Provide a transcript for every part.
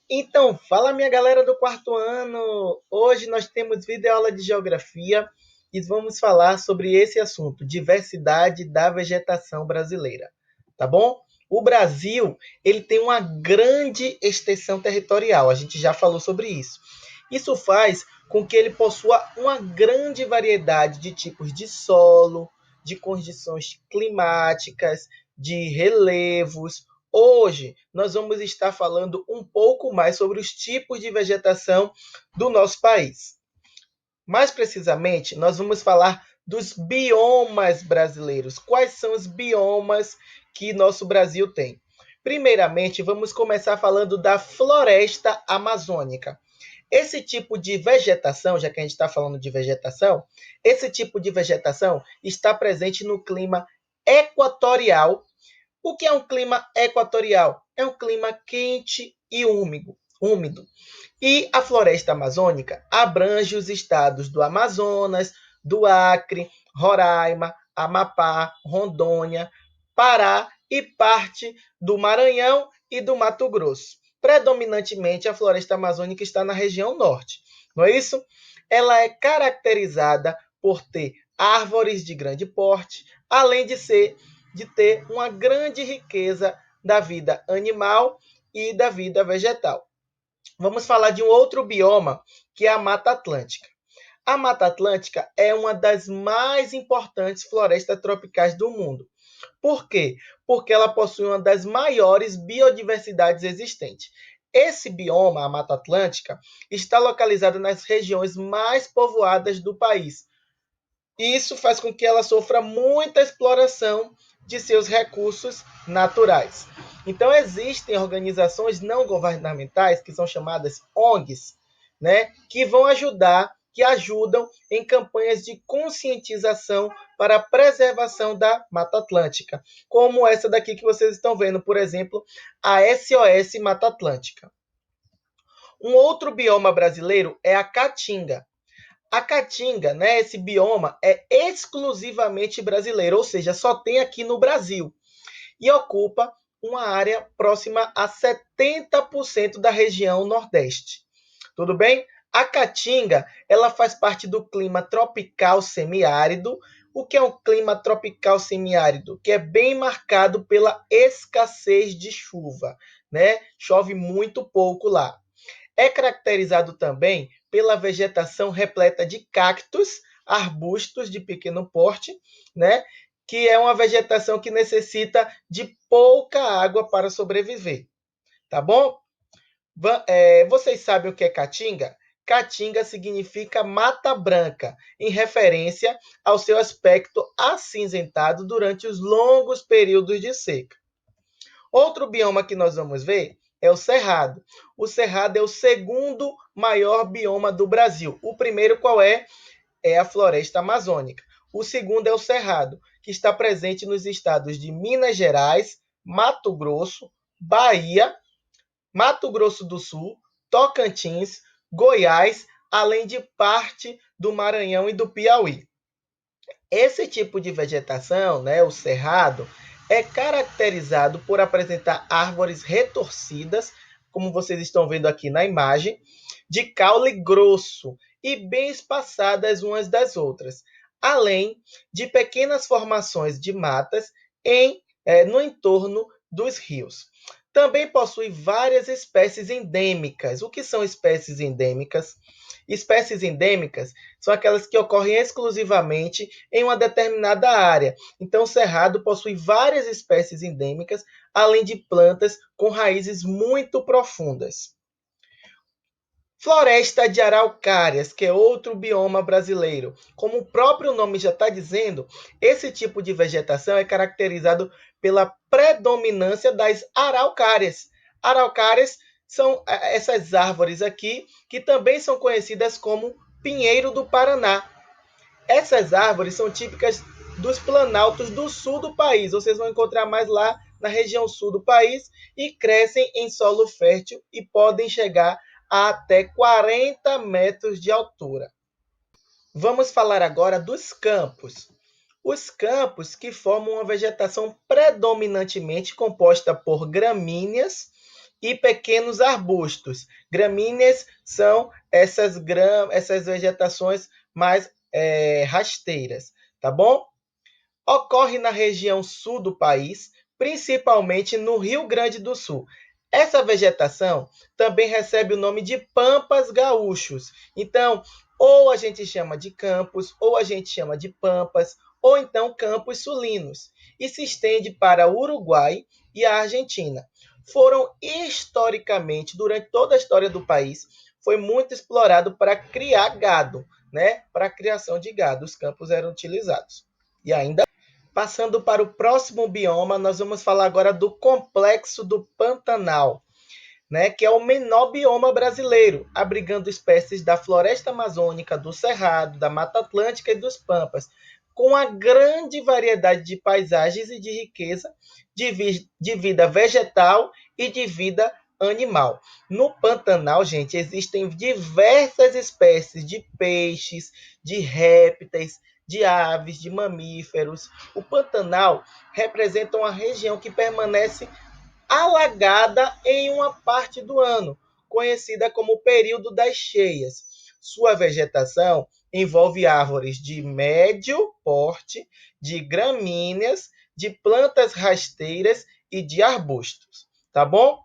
Então, fala minha galera do quarto ano! Hoje nós temos videoaula de geografia e vamos falar sobre esse assunto, diversidade da vegetação brasileira, tá bom? O Brasil, ele tem uma grande extensão territorial, a gente já falou sobre isso. Isso faz com que ele possua uma grande variedade de tipos de solo, de condições climáticas, de relevos. Hoje, nós vamos estar falando um pouco mais sobre os tipos de vegetação do nosso país. Mais precisamente, nós vamos falar dos biomas brasileiros. Quais são os biomas que nosso Brasil tem? Primeiramente, vamos começar falando da floresta amazônica. Esse tipo de vegetação, já que a gente está falando de vegetação, esse tipo de vegetação está presente no clima equatorial. O que é um clima equatorial? É um clima quente e úmido. E a floresta amazônica abrange os estados do Amazonas, do Acre, Roraima, Amapá, Rondônia, Pará e parte do Maranhão e do Mato Grosso. Predominantemente, a floresta amazônica está na região norte, não é isso? Ela é caracterizada por ter árvores de grande porte, além de ter uma grande riqueza da vida animal e da vida vegetal. Vamos falar de um outro bioma, que é a Mata Atlântica. A Mata Atlântica é uma das mais importantes florestas tropicais do mundo. Por quê? Porque ela possui uma das maiores biodiversidades existentes. Esse bioma, a Mata Atlântica, está localizado nas regiões mais povoadas do país. E isso faz com que ela sofra muita exploração de seus recursos naturais. Então, existem organizações não governamentais, que são chamadas ONGs, né, que vão ajudar, que ajudam em campanhas de conscientização para a preservação da Mata Atlântica, como essa daqui que vocês estão vendo, por exemplo, a SOS Mata Atlântica. Um outro bioma brasileiro é a Caatinga. A Caatinga, né, esse bioma, é exclusivamente brasileiro, ou seja, só tem aqui no Brasil. E ocupa uma área próxima a 70% da região Nordeste. Tudo bem? A Caatinga, ela faz parte do clima tropical semiárido. O que é um clima tropical semiárido? Que é bem marcado pela escassez de chuva, né? Chove muito pouco lá. É caracterizado também pela vegetação repleta de cactos, arbustos de pequeno porte, né? Que é uma vegetação que necessita de pouca água para sobreviver. Tá bom? Vocês sabem o que é caatinga? Caatinga significa mata branca, em referência ao seu aspecto acinzentado durante os longos períodos de seca. Outro bioma que nós vamos ver é o Cerrado. O Cerrado é o segundo maior bioma do Brasil. O primeiro qual é? É a floresta amazônica. O segundo é o Cerrado, que está presente nos estados de Minas Gerais, Mato Grosso, Bahia, Mato Grosso do Sul, Tocantins, Goiás, além de parte do Maranhão e do Piauí. Esse tipo de vegetação, né, o cerrado, é caracterizado por apresentar árvores retorcidas, como vocês estão vendo aqui na imagem, de caule grosso e bem espaçadas umas das outras, além de pequenas formações de matas no entorno dos rios. Também possui várias espécies endêmicas. O que são espécies endêmicas? Espécies endêmicas são aquelas que ocorrem exclusivamente em uma determinada área. Então, o cerrado possui várias espécies endêmicas, além de plantas com raízes muito profundas. Floresta de araucárias, que é outro bioma brasileiro. Como o próprio nome já está dizendo, esse tipo de vegetação é caracterizado pela predominância das araucárias. Araucárias são essas árvores aqui, que também são conhecidas como pinheiro do Paraná. Essas árvores são típicas dos planaltos do sul do país. Vocês vão encontrar mais lá na região sul do país e crescem em solo fértil e podem chegar a até 40 metros de altura. Vamos falar agora dos campos. Os campos que formam uma vegetação predominantemente composta por gramíneas e pequenos arbustos. Gramíneas são essas vegetações mais rasteiras, tá bom? Ocorre na região sul do país, principalmente no Rio Grande do Sul. Essa vegetação também recebe o nome de pampas gaúchos. Então, ou a gente chama de campos, ou a gente chama de pampas, ou então campos sulinos, e se estende para o Uruguai e a Argentina. Foram historicamente, durante toda a história do país, foi muito explorado para criar gado, né? Para a criação de gado, os campos eram utilizados. E ainda passando para o próximo bioma, nós vamos falar agora do Complexo do Pantanal, né, que é o menor bioma brasileiro, abrigando espécies da floresta amazônica, do cerrado, da Mata Atlântica e dos pampas, com a grande variedade de paisagens e de riqueza de vida vegetal e de vida animal. No Pantanal, gente, existem diversas espécies de peixes, de répteis, de aves, de mamíferos. O Pantanal representa uma região que permanece alagada em uma parte do ano, conhecida como período das cheias. Sua vegetação envolve árvores de médio porte, de gramíneas, de plantas rasteiras e de arbustos. Tá bom?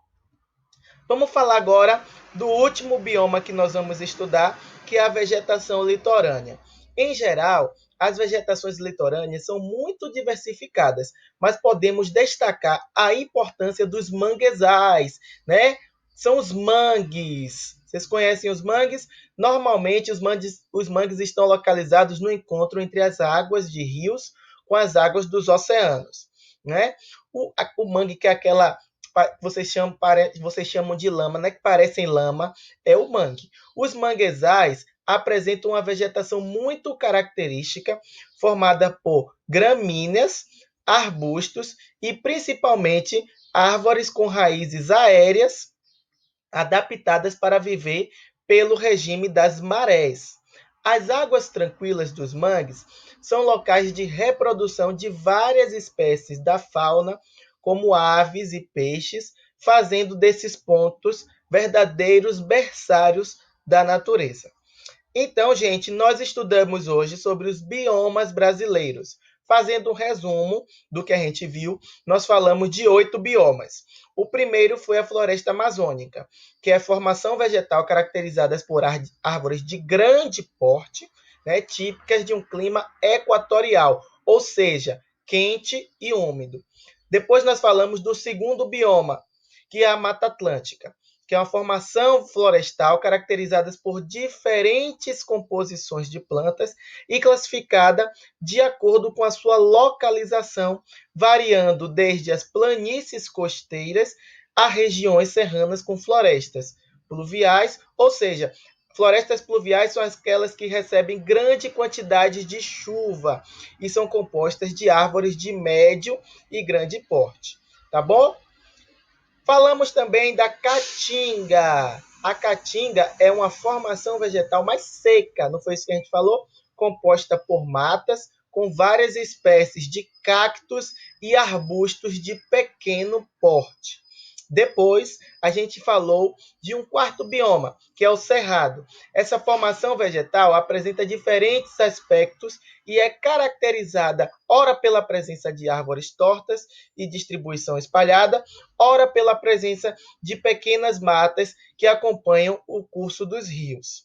Vamos falar agora do último bioma que nós vamos estudar, que é a vegetação litorânea. Em geral, as vegetações litorâneas são muito diversificadas, mas podemos destacar a importância dos manguezais, né? São os mangues. Vocês conhecem os mangues? Normalmente, os mangues estão localizados no encontro entre as águas de rios com as águas dos oceanos, né? O mangue, que é aquela vocês chamam de lama, né, que parecem lama, é o mangue. Os manguezais apresentam uma vegetação muito característica, formada por gramíneas, arbustos e principalmente árvores com raízes aéreas adaptadas para viver pelo regime das marés. As águas tranquilas dos mangues são locais de reprodução de várias espécies da fauna, como aves e peixes, fazendo desses pontos verdadeiros berçários da natureza. Então, gente, nós estudamos hoje sobre os biomas brasileiros. Fazendo um resumo do que a gente viu, nós falamos de 8 biomas. O primeiro foi a floresta amazônica, que é a formação vegetal caracterizada por árvores de grande porte, né, típicas de um clima equatorial, ou seja, quente e úmido. Depois nós falamos do segundo bioma, que é a Mata Atlântica, que é uma formação florestal caracterizada por diferentes composições de plantas e classificada de acordo com a sua localização, variando desde as planícies costeiras a regiões serranas com florestas pluviais, ou seja, florestas pluviais são aquelas que recebem grande quantidade de chuva e são compostas de árvores de médio e grande porte, tá bom? Falamos também da caatinga. A caatinga é uma formação vegetal mais seca, não foi isso que a gente falou? Composta por matas com várias espécies de cactos e arbustos de pequeno porte. Depois, a gente falou de um quarto bioma, que é o cerrado. Essa formação vegetal apresenta diferentes aspectos e é caracterizada ora pela presença de árvores tortas e distribuição espalhada, ora pela presença de pequenas matas que acompanham o curso dos rios.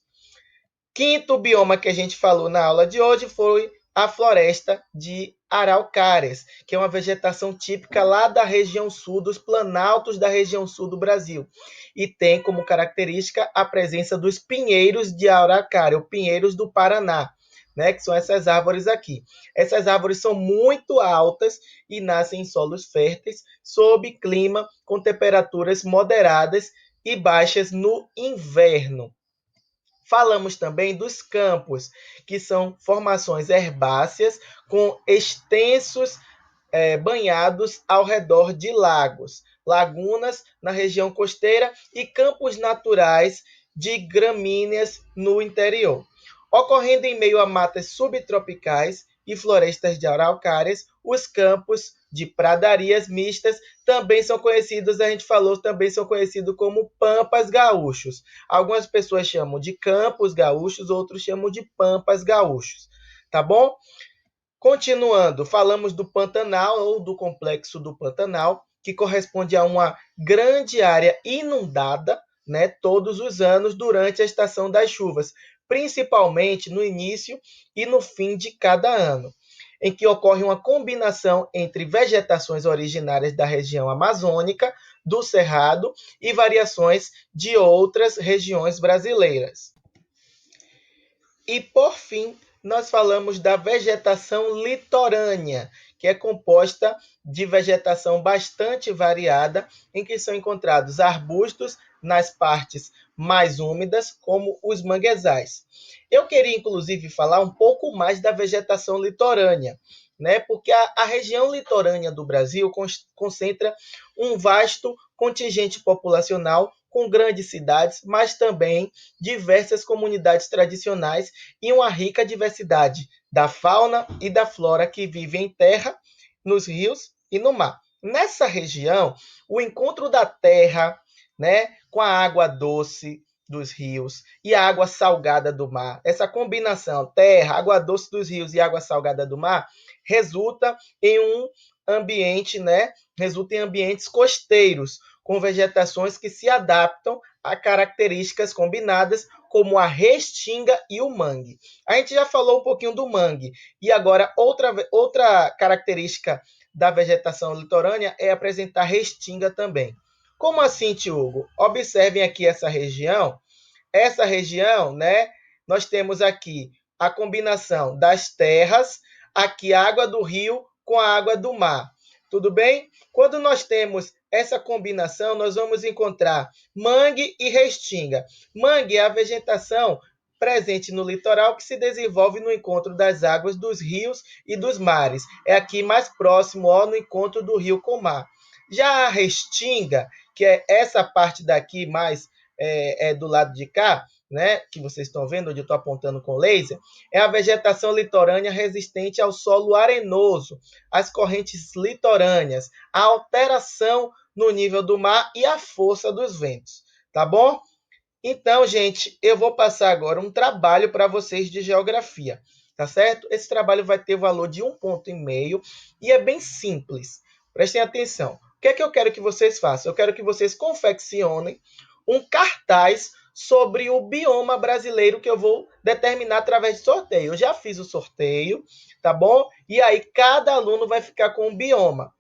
Quinto bioma que a gente falou na aula de hoje foi a floresta de araucárias, que é uma vegetação típica lá da região sul, dos planaltos da região sul do Brasil. E tem como característica a presença dos pinheiros de araucária, ou pinheiros do Paraná, né, que são essas árvores aqui. Essas árvores são muito altas e nascem em solos férteis, sob clima com temperaturas moderadas e baixas no inverno. Falamos também dos campos, que são formações herbáceas com extensos banhados ao redor de lagos, lagunas na região costeira e campos naturais de gramíneas no interior. Ocorrendo em meio a matas subtropicais e florestas de araucárias, os campos de pradarias mistas também são conhecidos, a gente falou, também são conhecidos como pampas gaúchos. Algumas pessoas chamam de campos gaúchos, outros chamam de pampas gaúchos, tá bom? Continuando, falamos do Pantanal ou do complexo do Pantanal, que corresponde a uma grande área inundada, né, todos os anos durante a estação das chuvas, principalmente no início e no fim de cada ano, em que ocorre uma combinação entre vegetações originárias da região amazônica, do Cerrado e variações de outras regiões brasileiras. E, por fim, nós falamos da vegetação litorânea, que é composta de vegetação bastante variada, em que são encontrados arbustos nas partes mais úmidas, como os manguezais. Eu queria, inclusive, falar um pouco mais da vegetação litorânea, né? Porque a região litorânea do Brasil concentra um vasto contingente populacional com grandes cidades, mas também diversas comunidades tradicionais e uma rica diversidade da fauna e da flora que vive em terra, nos rios e no mar. Nessa região, o encontro da terra, né, com a água doce dos rios e a água salgada do mar, essa combinação terra, água doce dos rios e água salgada do mar, resulta em um ambiente, né, resulta em ambientes costeiros, com vegetações que se adaptam a características combinadas, como a restinga e o mangue. A gente já falou um pouquinho do mangue, e agora outra característica da vegetação litorânea é apresentar restinga também. Como assim, tio Hugo? Observem aqui essa região. Essa região, né, nós temos aqui a combinação das terras, aqui a água do rio com a água do mar. Tudo bem? Quando nós temos essa combinação, nós vamos encontrar mangue e restinga. Mangue é a vegetação presente no litoral que se desenvolve no encontro das águas dos rios e dos mares. É aqui mais próximo, ó, no encontro do rio com o mar. Já a restinga, que é essa parte daqui mais do lado de cá, né, que vocês estão vendo, onde eu estou apontando com laser, é a vegetação litorânea resistente ao solo arenoso, às correntes litorâneas, à alteração no nível do mar e à força dos ventos, tá bom? Então, gente, eu vou passar agora um trabalho para vocês de geografia, tá certo? Esse trabalho vai ter valor de 1,5 ponto e é bem simples. Prestem atenção. O que é que eu quero que vocês façam? Eu quero que vocês confeccionem um cartaz sobre o bioma brasileiro que eu vou determinar através de sorteio. Eu já fiz o sorteio, tá bom? E aí cada aluno vai ficar com um bioma.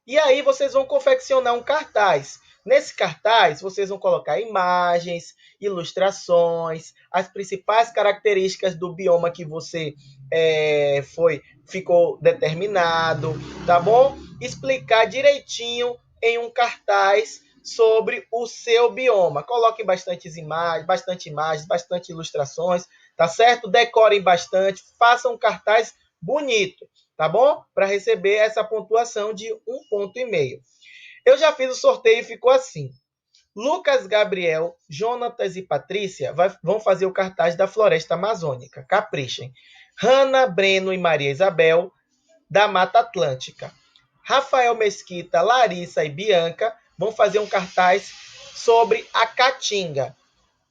E aí vocês vão confeccionar um cartaz. Nesse cartaz, vocês vão colocar imagens, ilustrações, as principais características do bioma que você ficou determinado, tá bom? Explicar direitinho em um cartaz sobre o seu bioma. Coloquem bastante imagens, bastante ilustrações, tá certo? Decorem bastante, façam um cartaz bonito, tá bom? Para receber essa pontuação de 1,5 ponto. Eu já fiz o sorteio e ficou assim. Lucas, Gabriel, Jonatas e Patrícia vão fazer o cartaz da Floresta Amazônica. Caprichem. Hanna, Breno e Maria Isabel, da Mata Atlântica. Rafael Mesquita, Larissa e Bianca vão fazer um cartaz sobre a Caatinga.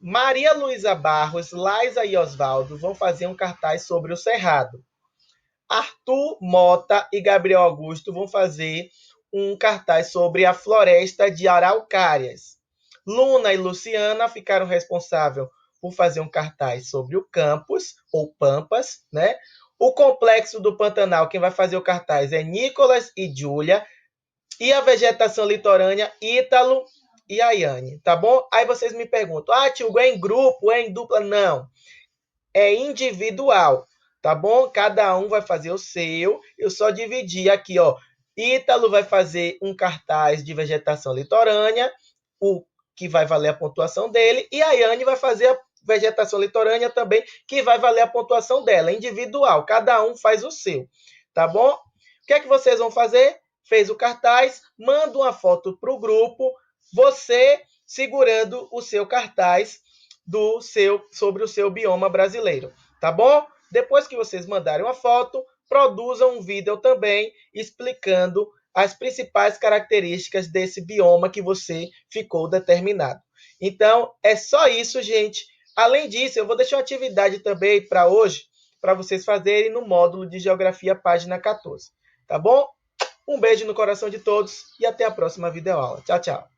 Maria Luísa Barros, Laisa e Osvaldo vão fazer um cartaz sobre o Cerrado. Arthur Mota e Gabriel Augusto vão fazer um cartaz sobre a floresta de Araucárias. Luna e Luciana ficaram responsáveis por fazer um cartaz sobre o campus, ou Pampas, né? O complexo do Pantanal, quem vai fazer o cartaz é Nicolas e Júlia. E a vegetação litorânea, Ítalo e Ayane, tá bom? Aí vocês me perguntam, tio, é em grupo, é em dupla? Não, é individual, tá bom? Cada um vai fazer o seu. Eu só dividi aqui, ó. Ítalo vai fazer um cartaz de vegetação litorânea, o que vai valer a pontuação dele, e a Ayane vai fazer a vegetação litorânea também, que vai valer a pontuação dela, individual. Cada um faz o seu, tá bom? O que é que vocês vão fazer? Fez o cartaz, manda uma foto para o grupo, você segurando o seu cartaz sobre o seu bioma brasileiro, tá bom? Depois que vocês mandarem uma foto, produza um vídeo também explicando as principais características desse bioma que você ficou determinado. Então, é só isso, gente. Além disso, eu vou deixar uma atividade também para hoje, para vocês fazerem no módulo de Geografia, página 14. Tá bom? Um beijo no coração de todos e até a próxima videoaula. Tchau, tchau.